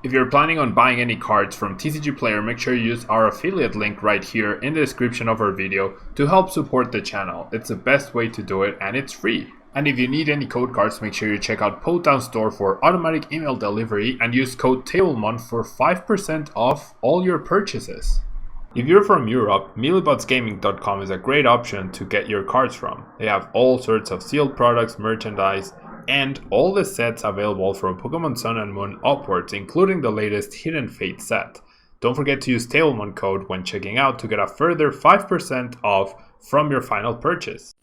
If you're planning on buying any cards from TCG Player, make sure you use our affiliate link right here in the description of our video to help support the channel. It's the best way to do it and it's free. And if you need any code cards, make sure you check out Potown Store for automatic email delivery and use code Tablemon for 5% off all your purchases. If you're from Europe, mealybotsgaming.com is a great option to get your cards from. They have all sorts of sealed products, merchandise, and all the sets available from Pokemon Sun and Moon upwards, including the latest Hidden Fate set. Don't forget to use Tablemon code when checking out to get a further 5% off from your final purchase.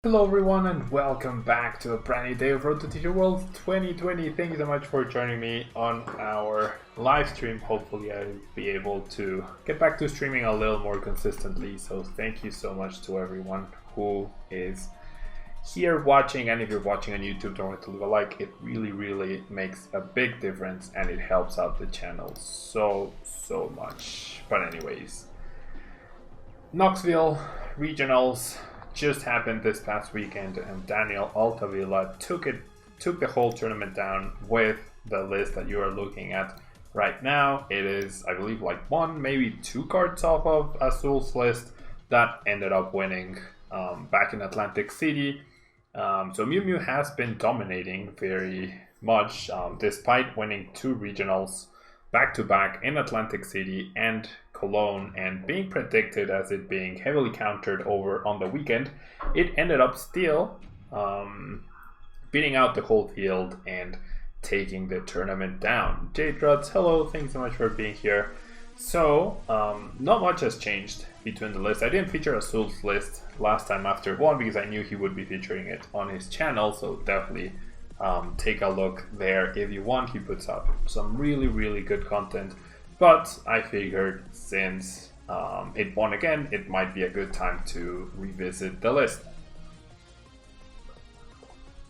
Hello everyone and welcome back to a brand new day of Road to Teacher World 2020. Thank you so much for joining me on our live stream. Hopefully I'll be able to get back to streaming a little more consistently. So thank you so much to everyone who is here watching, and if you're watching on YouTube, don't forget to leave a like. It really makes a big difference and it helps out the channel so much. But anyways, Knoxville regionals just happened this past weekend, and Daniel Altavilla took the whole tournament down with the list that you are looking at right now. It is, I believe, like one, maybe two cards off of Azul's list that ended up winning back in Atlantic City. So MEW has been dominating very much, despite winning two regionals back-to-back in Atlantic City and Cologne, and being predicted as it being heavily countered over on the weekend. It ended up still beating out the whole field and taking the tournament down. Jade Ruts, hello, thanks so much for being here. So, not much has changed between the lists. I didn't feature Azul's list last time after one because I knew he would be featuring it on his channel, so definitely take a look there if you want. He puts up some really good content, but I figured since it won again, it might be a good time to revisit the list.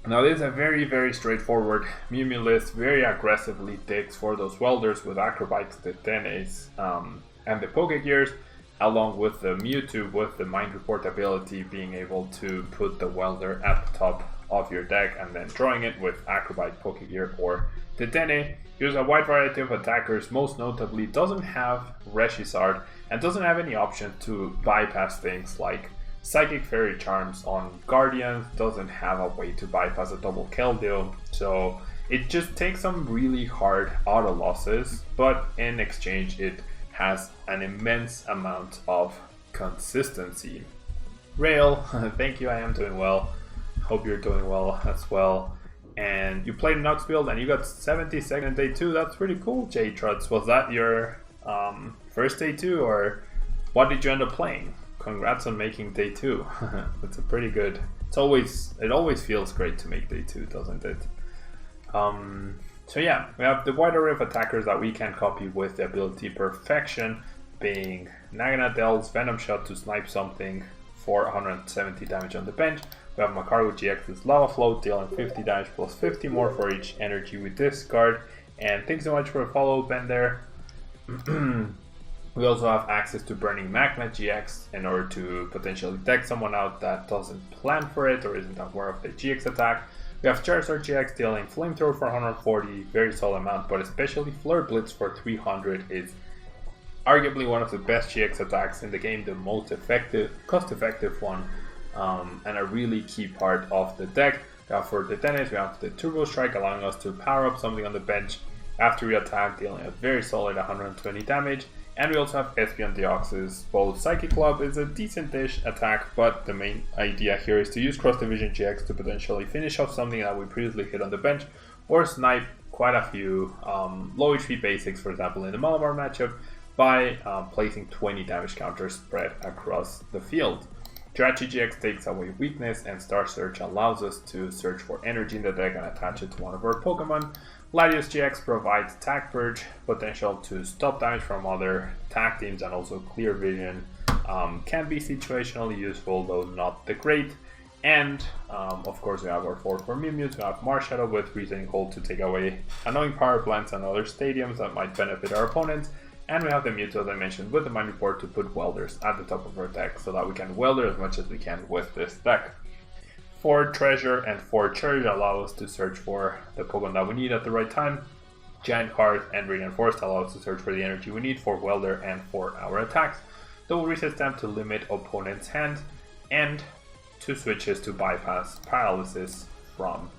Now this is a very straightforward MEW list, very aggressively digs for those welders with Acrobites, the Tenes, and the Pokegears, along with the Mewtwo with the Mind Report ability, being able to put the welder at the top of your deck and then drawing it with Acrobite, Pokegear, or Tetene. Use a wide variety of attackers, most notably doesn't have Reshizzard and doesn't have any option to bypass things like Psychic Fairy Charms on Guardians, doesn't have a way to bypass a double Keldeo, so it just takes some really hard auto losses, but in exchange it has an immense amount of consistency. Rail, thank you, I am doing well. Hope you're doing well as well. And you played Knoxville and you got 72nd in day 2. That's pretty cool, Jay Truts. Was that your first day 2, or what did you end up playing? Congrats on making day 2. That's a pretty good. It always feels great to make day 2, doesn't it? So yeah, we have the wide array of attackers that we can copy with the ability Perfection, being Naganadels Venom Shot to snipe something for 170 damage on the bench. We have Macargo GX's Lava Flow, dealing 50 damage plus 50 more for each energy we discard. And thanks so much for the follow, Ben there. We also have access to Burning Magma GX in order to potentially deck someone out that doesn't plan for it or isn't aware of the GX attack. We have Charizard GX dealing Flamethrower for 140, very solid amount, but especially Flare Blitz for 300 is arguably one of the best GX attacks in the game, the most effective, cost-effective one, and a really key part of the deck. For the Tenes, we have the Turbo Strike, allowing us to power up something on the bench after we attack, dealing a very solid 120 damage. And we also have Espion Deoxys. Both Psychic Club is a decent-ish attack, but the main idea here is to use Cross Division GX to potentially finish off something that we previously hit on the bench, or snipe quite a few low HP basics, for example in the Malamar matchup, by placing 20 damage counters spread across the field. Jirachi GX takes away weakness, and Star Search allows us to search for energy in the deck and attach it to one of our Pokemon. Latios GX provides Tag Purge, potential to stop damage from other tag teams, and also Clear Vision. Can be situationally useful, though not the great. And of course we have our 4-4 Mew. We have Marshadow with Reasoning Hold to take away annoying power plants and other stadiums that might benefit our opponents. And we have the Mewtwo, as I mentioned, with the Mind Report to put welders at the top of our deck so that we can welder as much as we can with this deck. 4 treasure and 4 charge allow us to search for the Pokemon that we need at the right time. Giant Heart and Radiant Forest allow us to search for the energy we need for welder and for our attacks. Double reset stamp to limit opponent's hand, and 2 switches to bypass paralysis from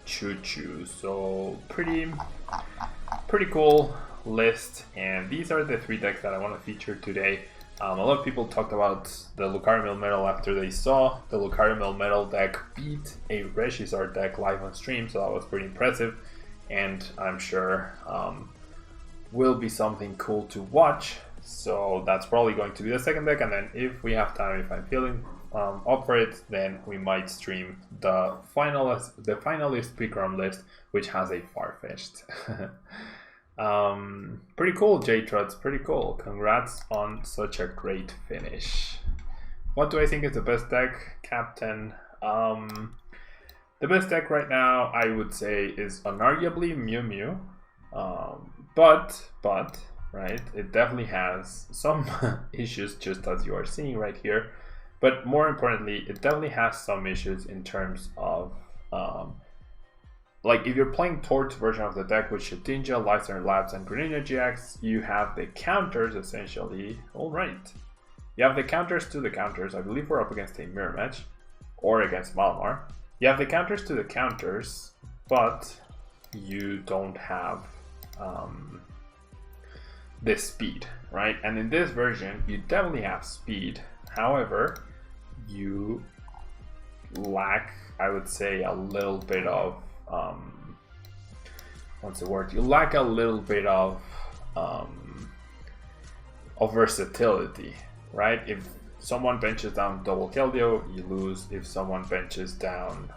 Choo Choo. So pretty cool list, and these are the 3 decks that I want to feature today. A lot of people talked about the Lucario Melmetal after they saw the Lucario Melmetal deck beat a Registart deck live on stream, so that was pretty impressive, and I'm sure will be something cool to watch. So that's probably going to be the second deck, and then if we have time, if I'm feeling up for it, then we might stream the finalist pick'em list, which has a Farfetch'd. Pretty cool, J-Truds, pretty cool. Congrats on such a great finish. What do I think is the best deck, Captain? The best deck right now, I would say, is unarguably MEW. But right, it definitely has some issues, just as you are seeing right here. But more importantly, it definitely has some issues in terms of like if you're playing Tort's version of the deck with Shatinja, Lysander Labs, and Greninja GX, you have the counters essentially. Alright. You have the counters to the counters. I believe we're up against a mirror match. Or against Malamar. You have the counters to the counters, but you don't have this speed, right? And in this version, you definitely have speed. However, you lack, I would say, a little bit of what's the word? You lack a little bit of versatility, right? If someone benches down double Keldeo, you lose. If someone benches down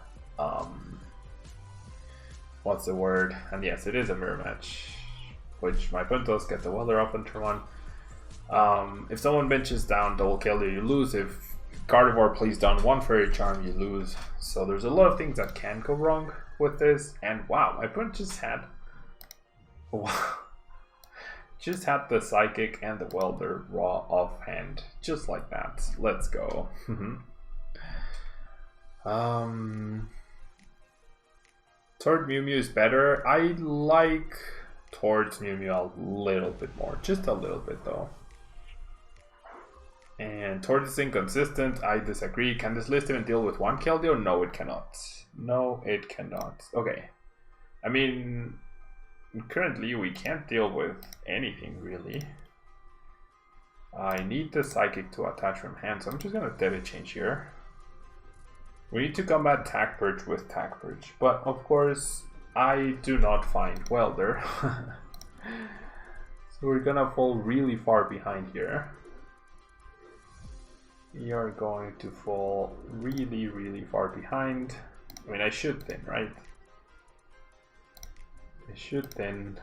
what's the word? And yes, it is a mirror match, which my opponent does get the welder up on turn 1. If someone benches down double Keldeo, you lose. If Gardevoir plays down 1 Fairy Charm, you lose. So there's a lot of things that can go wrong with this. And wow, my opponent just had the Psychic and the Welder raw offhand, just like that. Let's go. Toward Mew Mew is better. I like towards Mew Mew a little bit more, just a little bit though. And towards is inconsistent. I disagree. Can this list even deal with 1 Keldeo? No, it cannot. No, it cannot. Okay. I mean, currently we can't deal with anything really. I need the Psychic to attach from hand, so I'm just gonna debit change here. We need to combat Tack Purge with Tack Purge, but of course I do not find Welder. So we're gonna fall really far behind here. We are going to fall really, really far behind. I mean, I should thin, right? I should thin.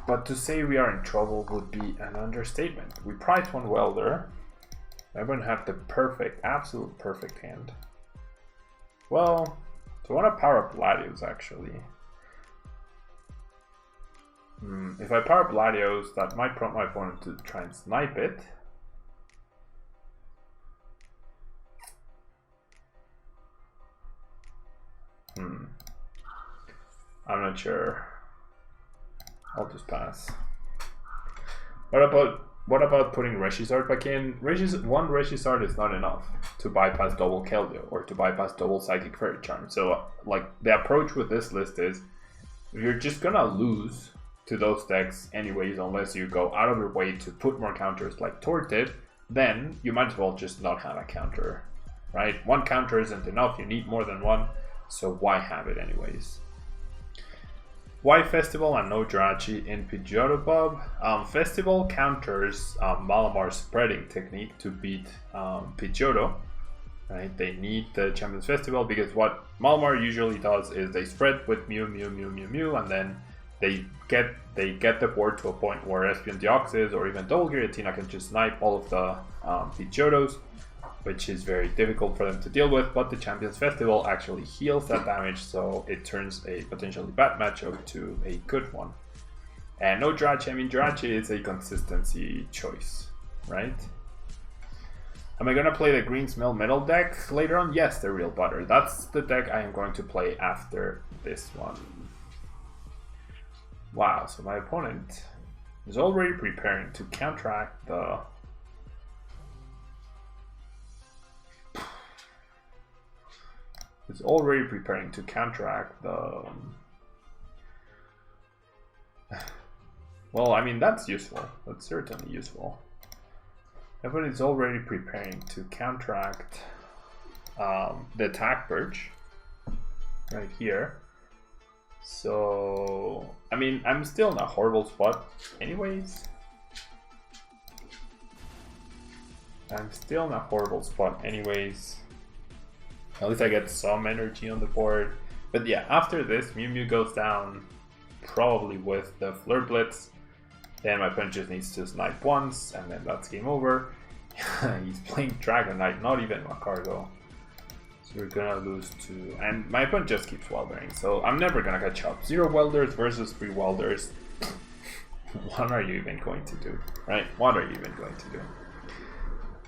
But to say we are in trouble would be an understatement. We prize 1 Welder. I'm going to have the perfect, absolute perfect hand. Well, so I want to power up Latios actually. If I power up Latios, that might prompt my opponent to try and snipe it. I'm not sure. I'll just pass. What about putting Registart back in? One Registart is not enough to bypass double Keldeo or to bypass double Psychic Fairy Charm. So like the approach with this list is you're just gonna lose to those decks anyways unless you go out of your way to put more counters like Tort did. Then you might as well just not have a counter, right? 1 counter isn't enough, you need more than 1, so why have it anyways? Why Festival and no Jirachi in Pidgeotto, Bob? Festival counters Malamar's spreading technique to beat Pidgeotto. Right? They need the Champions Festival because what Malamar usually does is they spread with Mew, Mew, Mew, Mew, Mew, and then they get the board to a point where Espeon Deoxys or even Double Giratina can just snipe all of the Pidgeottos, which is very difficult for them to deal with, but the Champions Festival actually heals that damage, so it turns a potentially bad matchup to a good one. And no Jirachi. I mean, Jirachi is a consistency choice, right? Am I going to play the Green's Mill Metal deck later on? Yes, the Real Butter. That's the deck I am going to play after this one. Wow, so my opponent is already preparing to counteract the... Is already preparing to counteract the... Well, I mean, that's useful. That's certainly useful. Everyone is already preparing to counteract the attack purge right here. So, I mean, I'm still in a horrible spot anyways. At least I get some energy on the board. But yeah, after this, MEW goes down, probably with the Flirt Blitz. Then my opponent just needs to snipe once, and then that's game over. He's playing Dragon Knight, not even Macargo. So we're gonna lose to... And my opponent just keeps weldering, so I'm never gonna catch up. 0 welders versus 3 welders. What are you even going to do, right? What are you even going to do?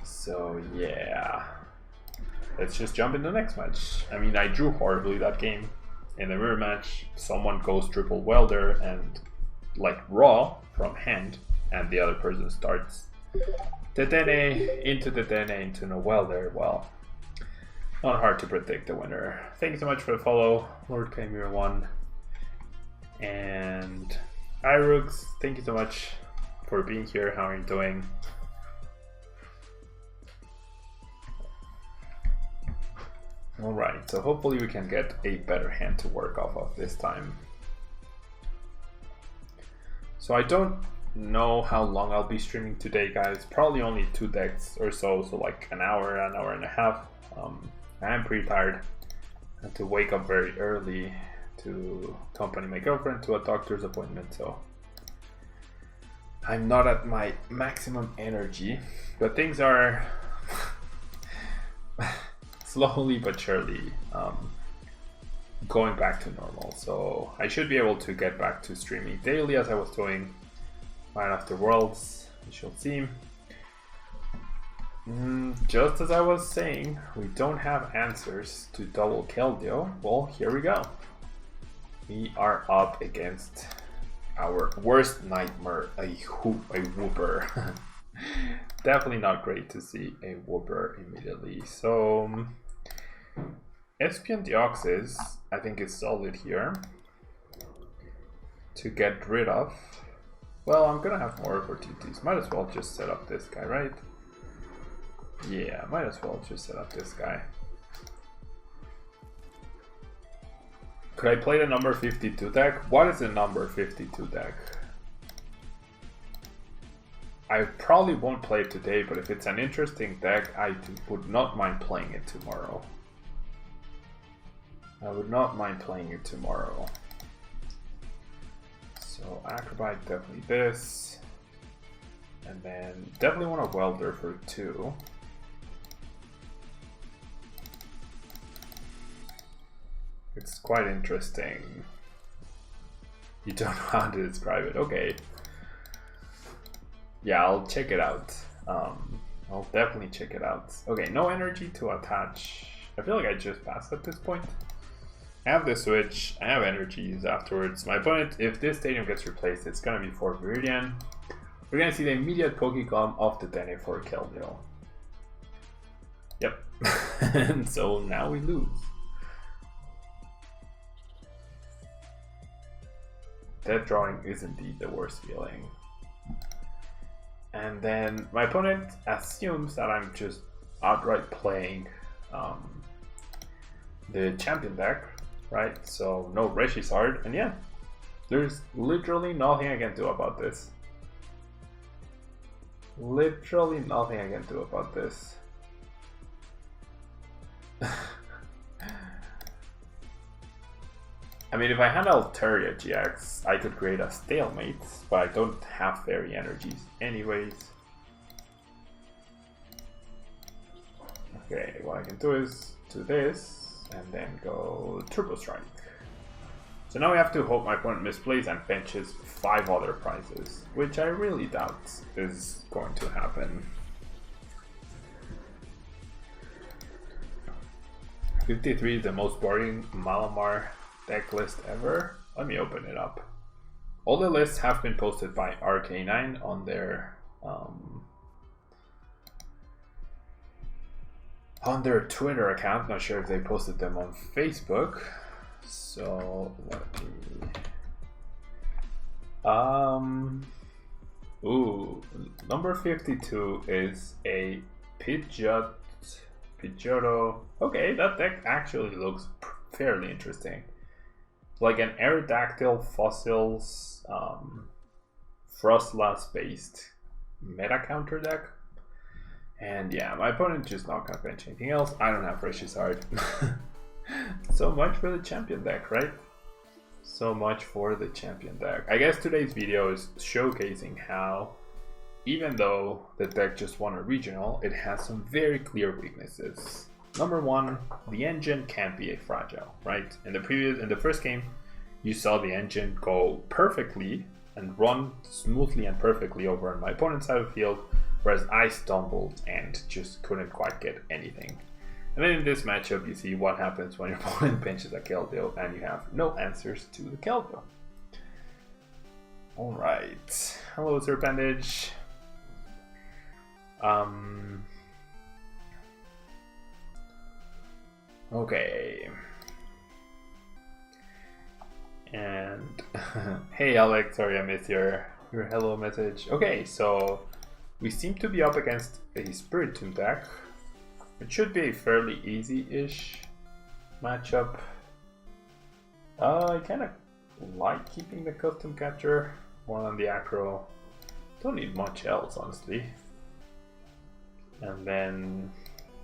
So yeah. Let's just jump into the next match. I mean, I drew horribly that game. In the mirror match, someone goes triple welder and like raw from hand, and the other person starts Tetene into no welder. Well, not hard to predict the winner. Thank you so much for the follow, Lord Kmir 1. And Irux, thank you so much for being here. How are you doing? Alright, so hopefully we can get a better hand to work off of this time. So I don't know how long I'll be streaming today, guys. Probably only 2 decks or so, so like an hour and a half. I am pretty tired. I had to wake up very early to accompany my girlfriend to a doctor's appointment, so I'm not at my maximum energy, but things are slowly but surely going back to normal, so I should be able to get back to streaming daily as I was doing right after Worlds. We shall see. Just as I was saying, we don't have answers to double Keldeo. Well, here we go. We are up against our worst nightmare, a Whooper. Definitely not great to see a Whooper immediately. So Espion Deoxys, I think, is solid here to get rid of. Well, I'm gonna have more opportunities. Might as well just set up this guy, right? Yeah, might as well just set up this guy. Could I play the number 52 deck? What is the number 52 deck? I probably won't play it today, but if it's an interesting deck, I would not mind playing it tomorrow. I would not mind playing it tomorrow. So Acrobat, definitely this. And then definitely want a welder for 2. It's quite interesting. You don't know how to describe it. Okay. Yeah, I'll check it out. I'll definitely check it out. Okay, no energy to attach. I feel like I just passed at this point. I have the switch, I have energies afterwards. My opponent, if this stadium gets replaced, it's gonna be for Viridian. We're gonna see the immediate Pokecom of the Dene for Keldeo. Yep. And so now we lose. Dead drawing is indeed the worst feeling. And then my opponent assumes that I'm just outright playing the champion deck, right? So no Reshisard, and yeah, there's literally nothing I can do about this. Literally nothing I can do about this. I mean, if I had Altaria GX, I could create a stalemate, but I don't have fairy energies anyways. Okay, what I can do is do this, and then go Turbo Strike. So now we have to hope my opponent misplays and benches 5 other prizes, which I really doubt is going to happen. 53 is the most boring Malamar deck list ever. Let me open it up. All the lists have been posted by RK9 on their Twitter account. Not sure if they posted them on Facebook. So let me. Number 52 is a Pidgeotto. Okay, that deck actually looks fairly interesting. Like an Aerodactyl Fossils Frostlass based meta counter deck. And yeah, my opponent just not gonna bench anything else. I don't have Precious Heart. So much for the champion deck, right? So much for the champion deck. I guess today's video is showcasing how, even though the deck just won a regional, it has some very clear weaknesses. Number one, the engine can't be a fragile, right? In the first game, you saw the engine go perfectly and run smoothly and perfectly over on my opponent's side of the field, whereas I stumbled and just couldn't quite get anything. And then in this matchup, you see what happens when your opponent benches a Keldeo and you have no answers to the Keldeo. Alright, hello Serpentage. Okay. And hey Alex, sorry I missed your hello message. Okay, so we seem to be up against a Spirit Tomb deck. It should be a fairly easy-ish matchup. I kind of like keeping the Custom Catcher more than the Acro. Don't need much else, honestly. And then,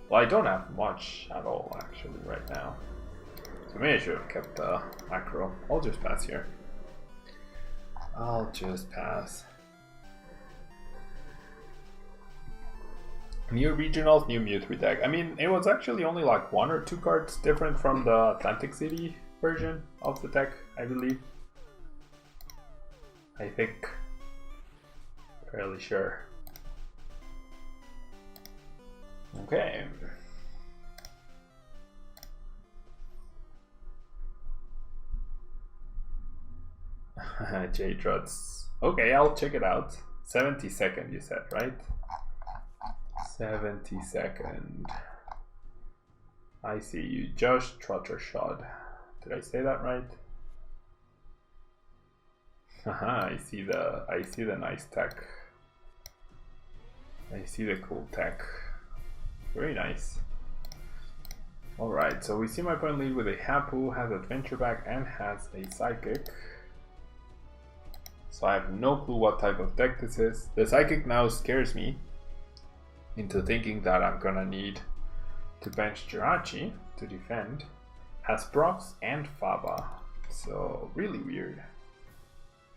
well, I don't have much at all actually right now. So maybe I should have kept the Acro. I'll just pass here. I'll just pass. New regionals, new Mewtwo deck. I mean, it was actually only like 1 or 2 cards different from the Atlantic City version of the deck, I believe. I think. Fairly sure. Okay. J-Druts. Okay, I'll check it out. 72nd, you said, right? 72nd. I see you, Josh Trottershod. Did I say that right? Haha, I see the nice tech. I see the cool tech. Very nice. Alright, so we see my opponent lead with a Hapu, has Adventure Back, and has a Psychic. So I have no clue what type of deck this is. The Psychic now scares me into thinking that I'm gonna need to bench Jirachi to defend. Has Brox and Faba. So really weird.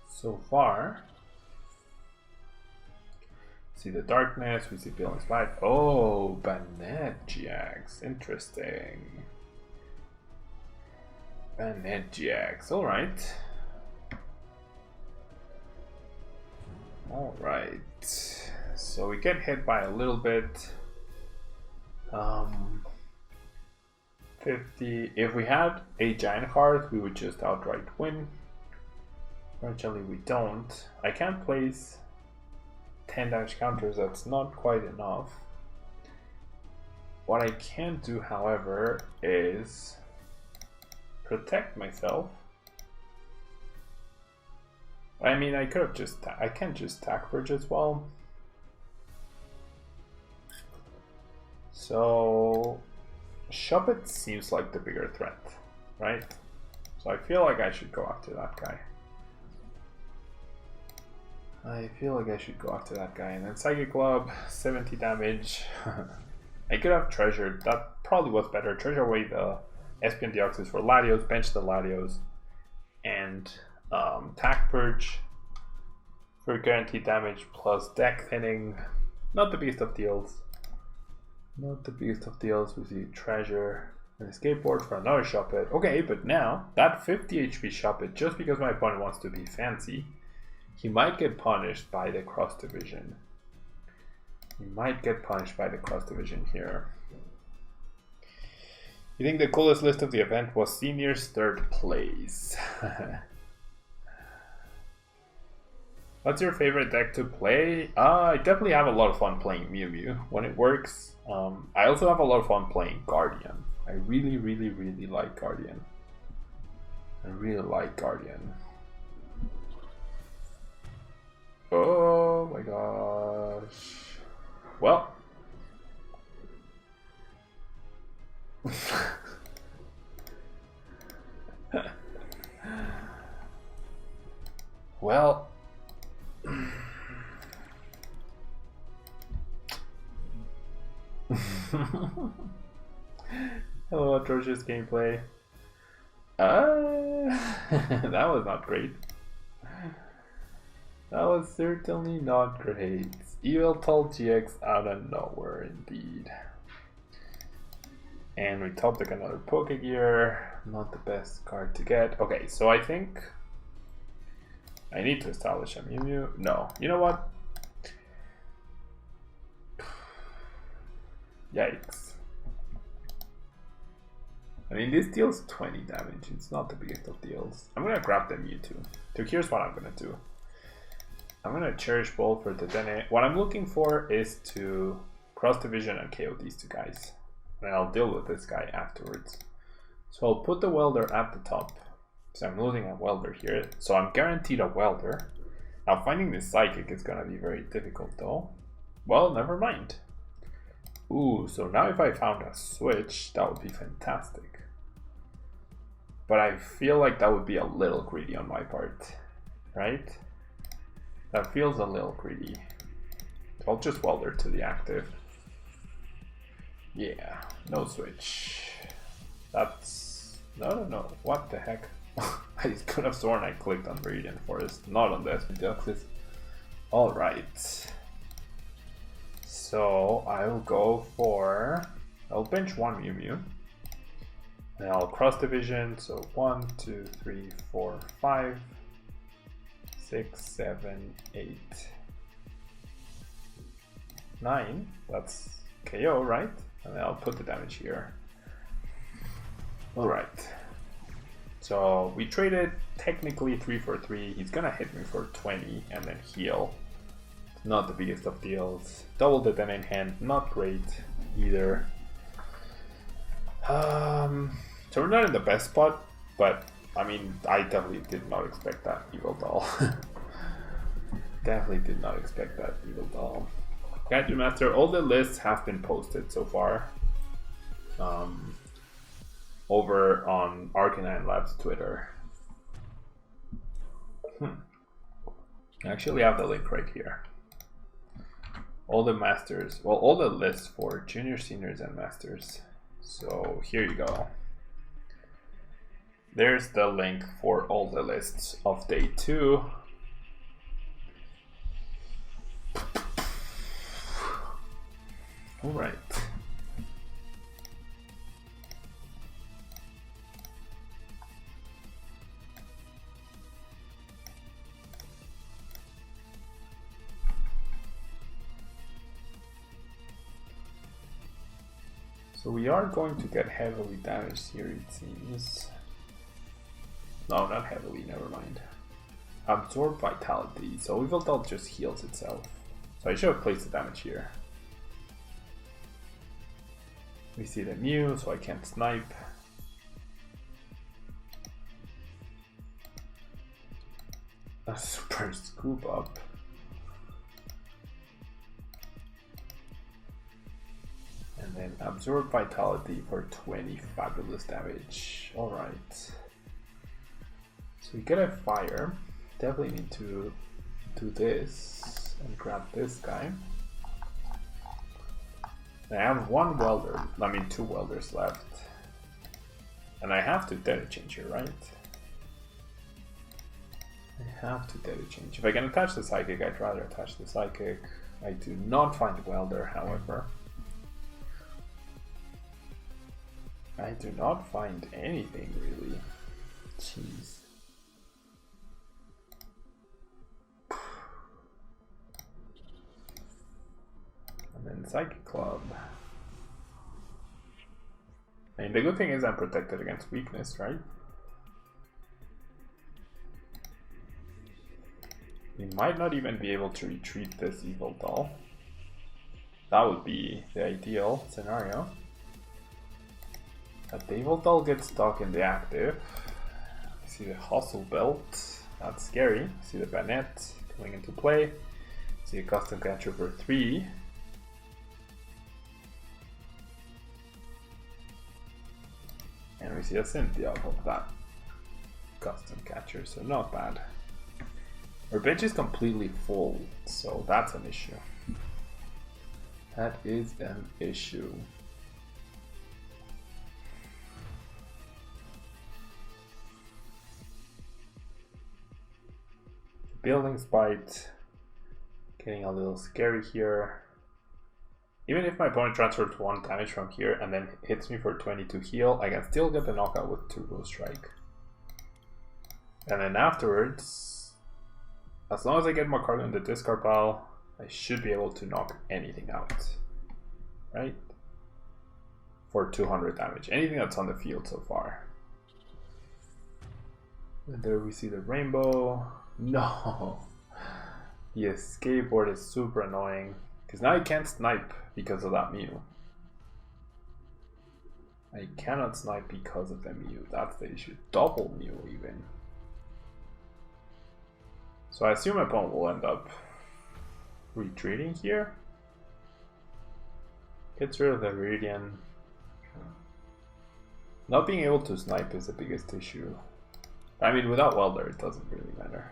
So far. See the Darkness, we see Feeling Spite. Oh, Banetjax. Interesting. Banetjax. Alright. Alright. So we get hit by a little bit. 50. If we had a Giant Heart, we would just outright win. Fortunately, we don't. I can't place 10 damage counters, that's not quite enough. What I can do, however, is protect myself. I mean, I could have just, I can just attack Bridge as well. So, Shuppet seems like the bigger threat, right? So I feel like I should go after that guy. And then Psychic Club, 70 damage. I could have treasured, that probably was better. Treasure away the Espion Deoxys for Latios, bench the Latios, and Tack Purge for guaranteed damage plus deck thinning. Not the beast of deals. We see treasure. And a skateboard for another shop hit. Okay, but now that 50 HP shop hit, just because my opponent wants to be fancy, he might get punished by the cross division. He might get punished by the cross division here. You think the coolest list of the event was Seniors 3rd place? What's your favorite deck to play? I definitely have a lot of fun playing MEW when it works. I also have a lot of fun playing Guardian. I really like Guardian. I really like Guardian. Oh my gosh. Well. Well. Hello, atrocious gameplay. That was not great. That was certainly not great. Evil Tall GX out of nowhere, indeed. And we top deck another Pokegear. Not the best card to get. Okay, so I think I need to establish a MEW. No, you know what? Yikes. I mean, this deals 20 damage. It's not the biggest of deals. I'm gonna grab the MEW. So here's what I'm gonna do. I'm gonna Cherish Ball for the Dene. What I'm looking for is to cross division and KO these two guys. And I'll deal with this guy afterwards. So I'll put the Welder at the top. So I'm losing a Welder here. So I'm guaranteed a Welder. Now finding this Psychic is gonna be very difficult though. Well, never mind. Ooh, so now if I found a switch, that would be fantastic. But I feel like that would be a little greedy on my part, right? That feels a little greedy. So I'll just Welder to the active. Yeah, no switch. That's... No. What the heck? I could have sworn I clicked on Viridian Forest, not on the Deoxys. Alright. So I'll go for... I'll bench one MEW. And I'll cross division. So 1, 2, 3, 4, 5, 6, 7, 8, 9. That's KO, right? And then I'll put the damage here. Alright. So we traded technically 3 for 3. He's gonna hit me for 20 and then heal. Not the biggest of deals. Double the Den in hand, not great either. So we're not in the best spot, but I mean, I definitely did not expect that Evil Doll. Definitely did not expect that Evil Doll. Gadget Master, all the lists have been posted so far. Over on Arcanine Labs Twitter. I actually have the link right here. All the masters, well, all the lists for junior, seniors, and masters. So here you go. There's the link for all the lists of day 2. All right. So we are going to get heavily damaged here, it seems. No, not heavily, never mind. Absorb Vitality, so Evil Doll just heals itself. So I should have placed the damage here. We see the MEW, so I can't snipe. A super scoop up. And then absorb vitality for 20 fabulous damage. Alright. So we get a fire. Definitely need to do this and grab this guy. I have one welder, I mean 2 welders left. And I have to data change here, right? I have to data change. If I can attach the psychic, I'd rather attach the psychic. I do not find welder, however. I do not find anything really. Jeez. And then Psychic Club. I mean, the good thing is I'm protected against weakness, right? We might not even be able to retreat this Evil Doll. That would be the ideal scenario. But the Evil Doll gets stuck in the active. I see the Hustle Belt. That's scary. I see the Bayonet coming into play. I see a Custom Catcher for 3. And we see a Cynthia off of that Custom Catcher, so not bad. Our bench is completely full, so that's an issue. That is an issue. Building Spite, getting a little scary here. Even if my opponent transfers 1 damage from here and then hits me for 22 heal, I can still get the knockout with Turbo Strike. And then afterwards, as long as I get my card in the discard pile, I should be able to knock anything out. Right? For 200 damage. Anything that's on the field so far. And there we see the rainbow. No! The escape board is super annoying. Because now I can't snipe because of that MEW. I cannot snipe because of the MEW. That's the issue. Double MEW even. So I assume my opponent will end up retreating here. Gets rid of the Viridian. Not being able to snipe is the biggest issue. I mean, without Welder, it doesn't really matter.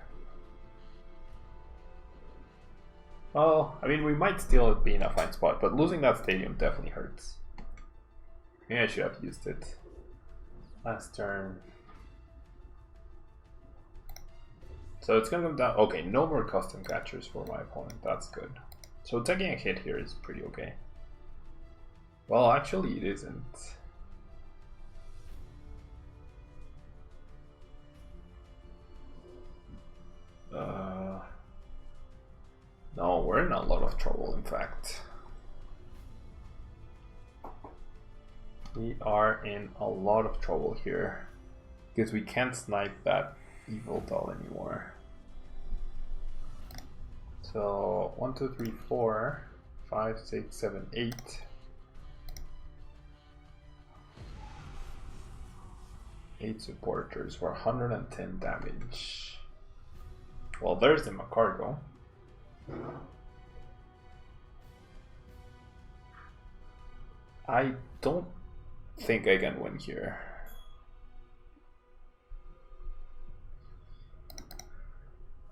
Well, I mean, we might still be in a fine spot, but losing that stadium definitely hurts. Maybe I should have used it last turn. So it's gonna come down. Okay, no more custom catchers for my opponent. That's good. So taking a hit here is pretty okay. Well, actually, it isn't. No, we're in a lot of trouble, in fact. We are in a lot of trouble here. Because we can't snipe that Evil Doll anymore. So, 1, 2, 3, 4, 5, 6, 7, 8. Eight supporters for 110 damage. Well, there's the Macargo. I don't think I can win here.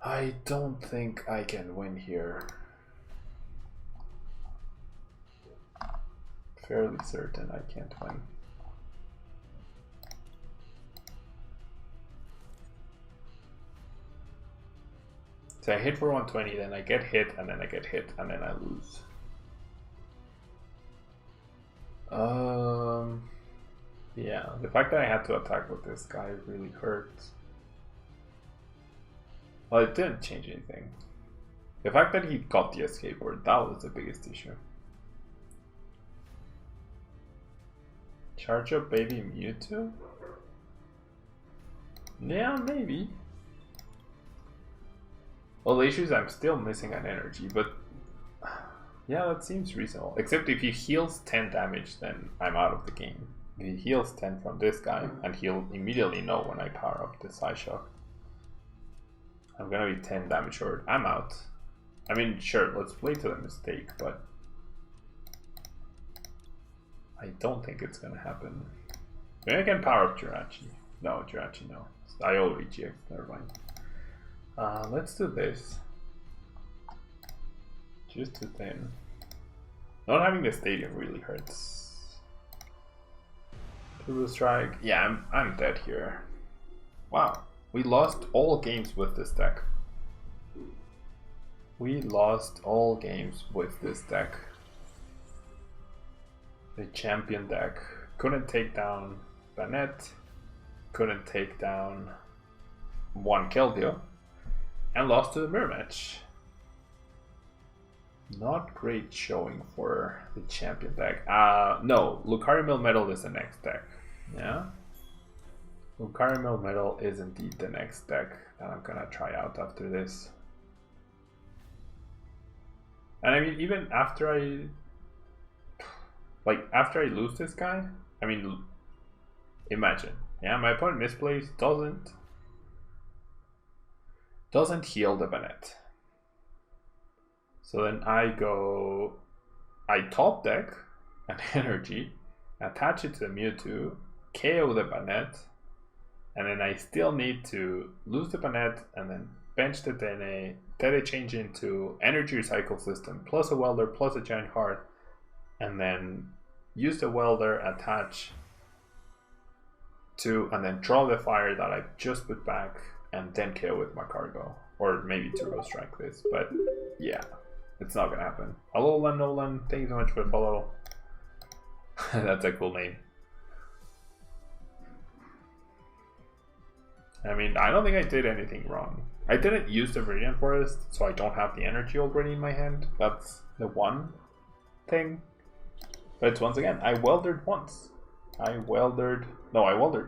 I don't think I can win here. Fairly certain I can't win. So I hit for 120, then I get hit, and then I get hit, and then I lose. Yeah, the fact that I had to attack with this guy really hurts. Well, it didn't change anything. The fact that he got the escape board, that was the biggest issue. Charge up baby Mewtwo? Yeah, maybe. Well, the issue is I'm still missing an energy, but yeah, that seems reasonable. Except if he heals 10 damage, then I'm out of the game. If he heals 10 from this guy, and he'll immediately know when I power up the Psyshock. I'm gonna be 10 damage short. I'm out. I mean, sure, let's play to the mistake, but I don't think it's gonna happen. Maybe I can power up Jirachi. No, Jirachi, no. I already GX, never mind. Let's do this. Just too thin. Not having the stadium really hurts. Turbo Strike. Yeah, I'm dead here. Wow. We lost all games with this deck. We lost all games with this deck. The champion deck couldn't take down Bennett, couldn't take down one Keldeo, and lost to the mirror match. Not great showing for the champion deck. No, Lucario Melmetal is the next deck. Yeah? Lucario Melmetal is indeed the next deck that I'm gonna try out after this. And I mean, even after I lose this guy, I mean, imagine, yeah, my opponent misplays, doesn't heal the Bennett. So then I top deck an energy, attach it to the Mewtwo, KO the Bennett, and then I still need to lose the Bennett and then bench the Dene, Dene change into energy recycle system, plus a welder, plus a giant heart, and then use the welder, attach to, and then draw the fire that I just put back, and then KO with my cargo. Or maybe turbo strike this, but yeah, it's not gonna happen. Alolan Nolan, thank you so much for the follow. That's a cool name. I mean, I don't think I did anything wrong. I didn't use the Viridian Forest, so I don't have the energy already in my hand. That's the one thing. But it's once again, I weldered once. I weldered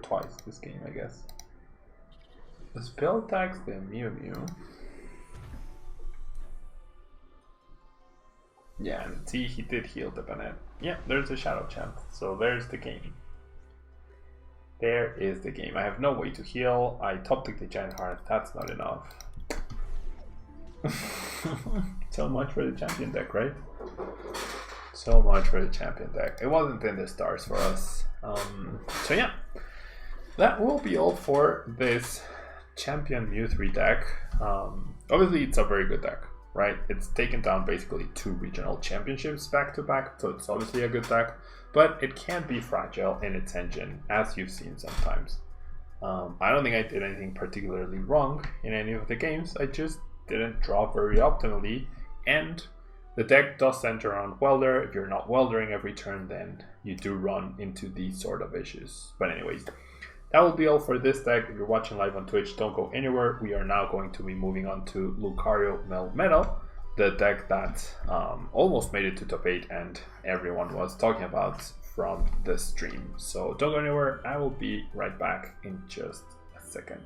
twice this game, I guess. The spell attacks the MEW. Yeah, and see, he did heal the Bennett. Yeah, there's a Shadow Chant. So there's the game. There is the game. I have no way to heal. I top deck the Giant Heart. That's not enough. So much for the champion deck, right? So much for the champion deck. It wasn't in the stars for us. So yeah, that will be all for this champion Mew3 deck. Obviously, it's a very good deck, right? It's taken down basically 2 regional championships back to back, so it's obviously a good deck. But it can be fragile in its engine, as you've seen sometimes. I don't think I did anything particularly wrong in any of the games. I just didn't draw very optimally, and the deck does center around welder. If you're not weldering every turn, then you do run into these sort of issues. But anyways, that will be all for this deck. If you're watching live on Twitch, don't go anywhere. We are now going to be moving on to Lucario Melmetal, the deck that almost made it to top 8 and everyone was talking about from the stream. So don't go anywhere. I will be right back in just a second.